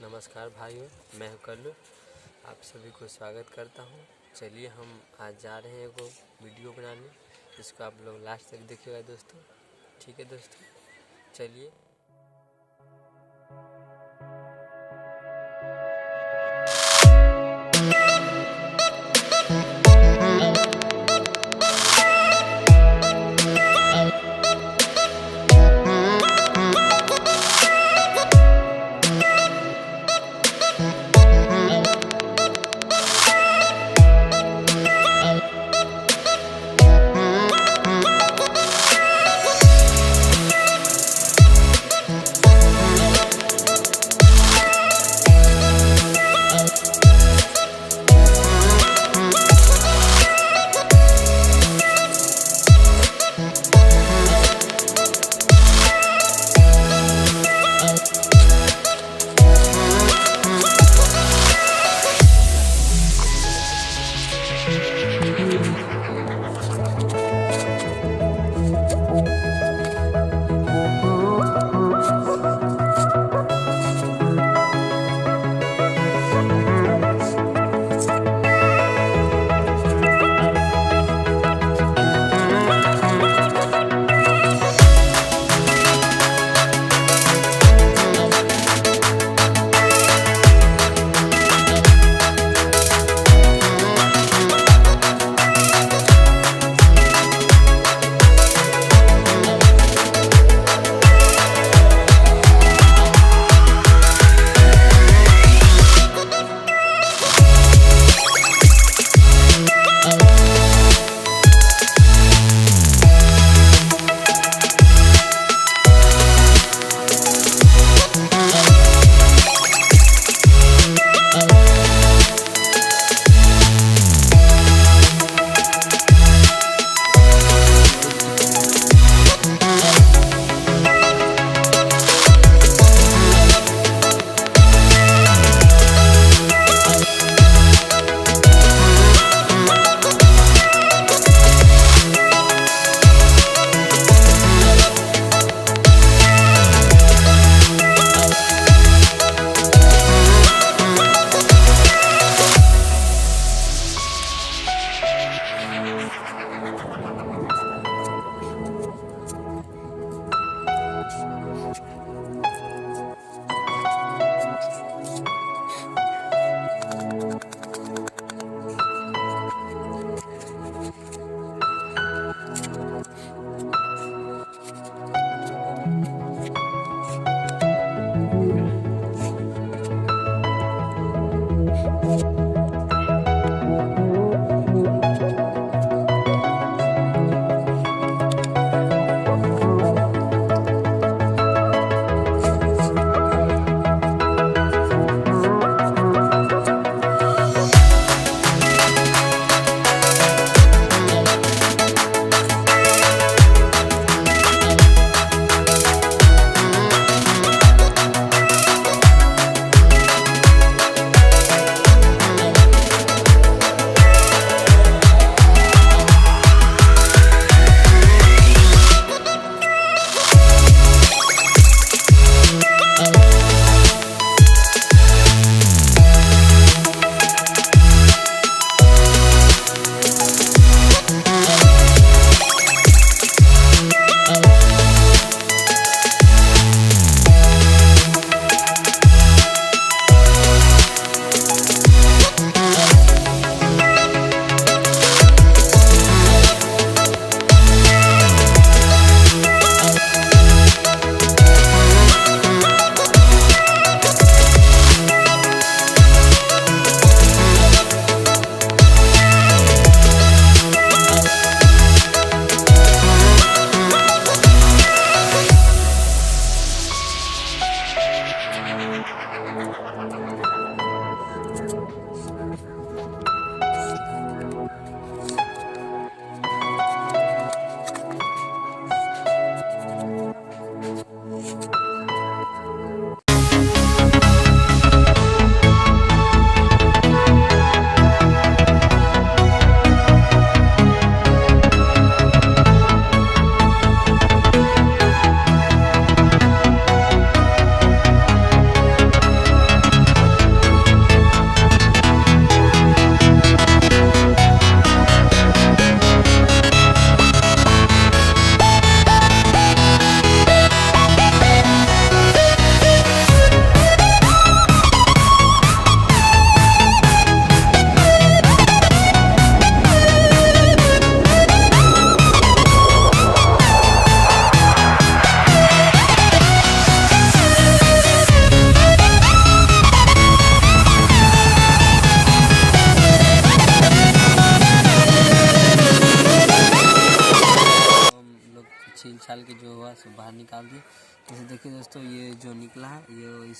नमस्कार भाइयों, मैं हूं कल्लू। आप सभी को स्वागत करता हूं। चलिए हम आज जा रहे हैं एगो वीडियो बनाने, जिसको आप लोग लास्ट तक देखिएगा दोस्तों। ठीक है दोस्तों, चलिए।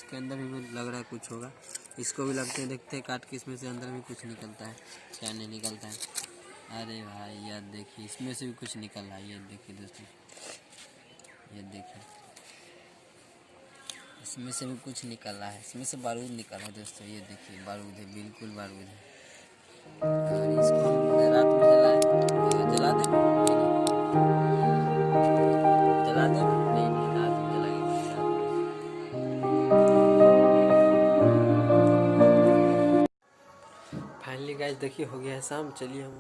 इसके अंदर भी लग रहा है कुछ होगा। इसको भी लगते हैं, देखते हैं काट के इसमें से अंदर भी कुछ निकलता है क्या नहीं निकलता है। अरे भाई यार देखिए इसमें से भी कुछ निकल रहा है, ये देखिए दोस्तों, ये देखिए इसमें से भी कुछ निकल रहा है, इसमें से बारूद निकल रहा है दोस्तों। ये देखिए बारूद है, बिल्कुल बारूद है। और इसको हम रात में जलाए तो जला दें, जला दें नहीं नहीं, रात में जलाएंगे। फाइनली गाइस देखिए हो गया है शाम। चलिए हम